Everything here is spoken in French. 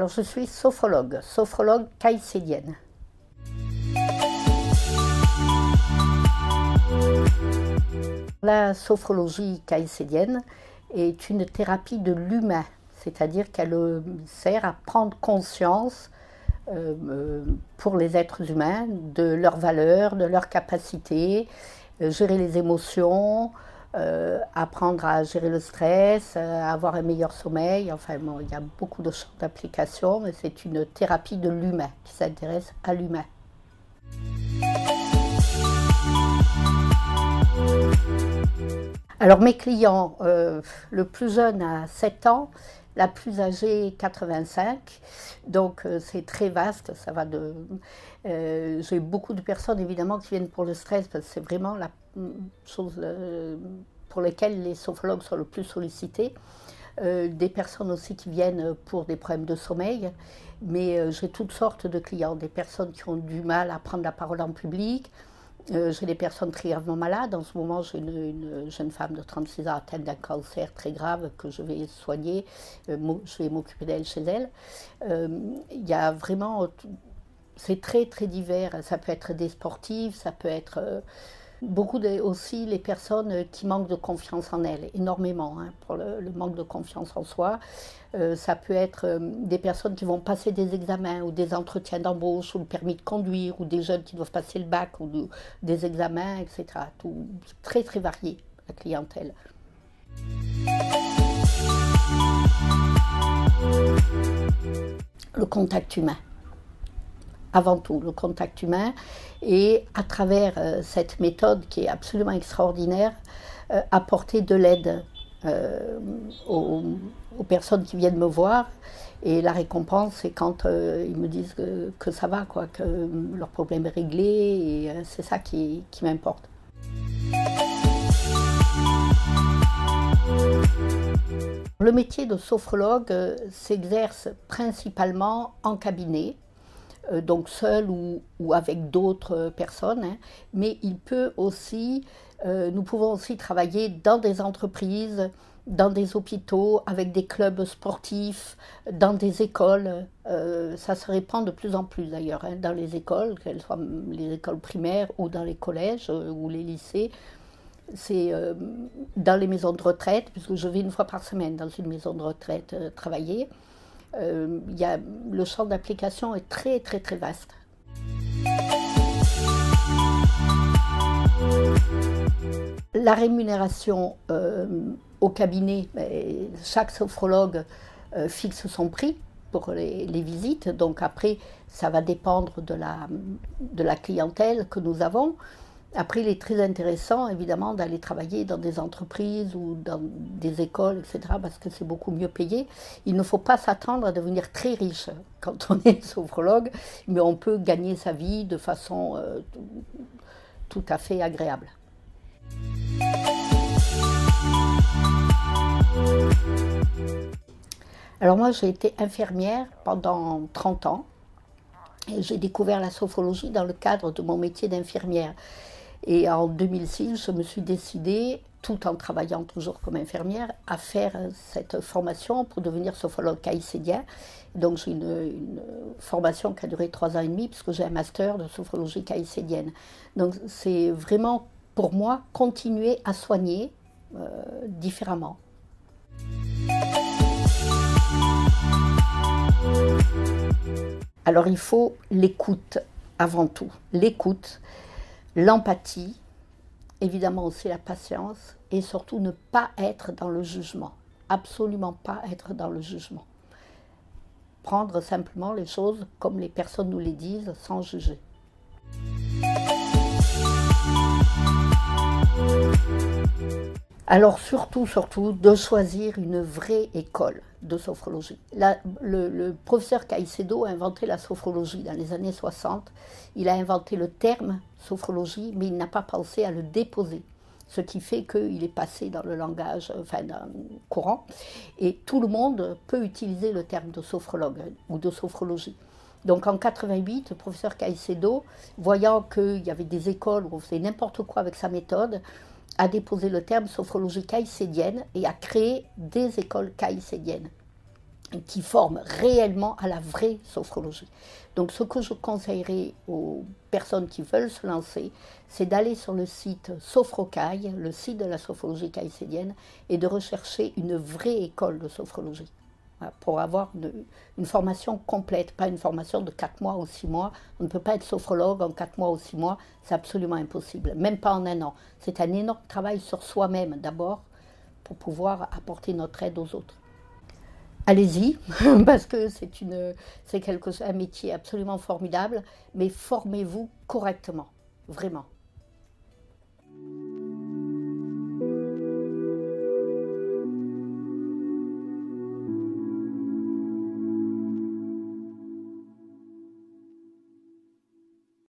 Alors je suis sophrologue caïcédienne. La sophrologie caïcédienne est une thérapie de l'humain, c'est-à-dire qu'elle sert à prendre conscience pour les êtres humains de leurs valeurs, de leurs capacités, gérer les émotions, apprendre à gérer le stress, avoir un meilleur sommeil. Enfin bon, il y a beaucoup de champs d'application, mais c'est une thérapie de l'humain qui s'intéresse à l'humain. Alors mes clients, le plus jeune a 7 ans, la plus âgée 85, donc c'est très vaste, ça va de... j'ai beaucoup de personnes évidemment qui viennent pour le stress, parce que c'est vraiment la chose pour laquelle les sophrologues sont le plus sollicités. Des personnes aussi qui viennent pour des problèmes de sommeil, mais j'ai toutes sortes de clients, des personnes qui ont du mal à prendre la parole en public. J'ai des personnes très gravement malades. En ce moment, j'ai une jeune femme de 36 ans atteinte d'un cancer très grave que je vais soigner. Je vais m'occuper d'elle chez elle. Il y a vraiment... C'est très, très divers. Ça peut être des sportifs, ça peut être... aussi les personnes qui manquent de confiance en elles, énormément, hein, pour le manque de confiance en soi. Ça peut être des personnes qui vont passer des examens ou des entretiens d'embauche ou le permis de conduire, ou des jeunes qui doivent passer le bac ou des examens, etc. Tout très très varié, la clientèle. Le contact humain. Avant tout, le contact humain, et à travers cette méthode qui est absolument extraordinaire, apporter de l'aide aux personnes qui viennent me voir. Et la récompense, c'est quand ils me disent que ça va, quoi, que leur problème est réglé, et c'est ça qui m'importe. Le métier de sophrologue s'exerce principalement en cabinet, donc seul ou avec d'autres personnes, hein, mais il peut aussi, nous pouvons aussi travailler dans des entreprises, dans des hôpitaux, avec des clubs sportifs, dans des écoles. Ça se répand de plus en plus d'ailleurs, hein, dans les écoles, qu'elles soient les écoles primaires ou dans les collèges ou les lycées. C'est dans les maisons de retraite, puisque je vais une fois par semaine dans une maison de retraite travailler. Le champ d'application est très très très vaste. La rémunération au cabinet, chaque sophrologue fixe son prix pour les visites, donc après ça va dépendre de la clientèle que nous avons. Après, il est très intéressant, évidemment, d'aller travailler dans des entreprises ou dans des écoles, etc., parce que c'est beaucoup mieux payé. Il ne faut pas s'attendre à devenir très riche quand on est sophrologue, mais on peut gagner sa vie de façon tout à fait agréable. Alors moi, j'ai été infirmière pendant 30 ans, et j'ai découvert la sophrologie dans le cadre de mon métier d'infirmière. Et en 2006, je me suis décidée, tout en travaillant toujours comme infirmière, à faire cette formation pour devenir sophrologue caïcédien. Donc j'ai une formation qui a duré 3 ans et demi, puisque j'ai un master de sophrologie caïcédienne. Donc c'est vraiment, pour moi, continuer à soigner différemment. Alors il faut l'écoute avant tout, l'écoute, l'empathie, évidemment aussi la patience, et surtout ne pas être dans le jugement, absolument pas être dans le jugement. Prendre simplement les choses comme les personnes nous les disent, sans juger. Alors surtout, de choisir une vraie école de sophrologie. Le professeur Caicedo a inventé la sophrologie dans les années 60. Il a inventé le terme sophrologie, mais il n'a pas pensé à le déposer. Ce qui fait qu'il est passé dans le langage, dans le courant. Et tout le monde peut utiliser le terme de sophrologue ou de sophrologie. Donc en 88, le professeur Caicedo, voyant qu'il y avait des écoles où on faisait n'importe quoi avec sa méthode, a déposé le terme sophrologie caïcédienne et a créé des écoles caïcédiennes. qui forment réellement à la vraie sophrologie. Donc ce que je conseillerais aux personnes qui veulent se lancer, c'est d'aller sur le site Sophrocaille, le site de la sophrologie caïcédienne, et de rechercher une vraie école de sophrologie, voilà, pour avoir une formation complète, pas une formation de 4 mois ou 6 mois. On ne peut pas être sophrologue en 4 mois ou 6 mois, c'est absolument impossible, même pas en un an. C'est un énorme travail sur soi-même d'abord, pour pouvoir apporter notre aide aux autres. Allez-y, parce que c'est un métier absolument formidable, mais formez-vous correctement, vraiment.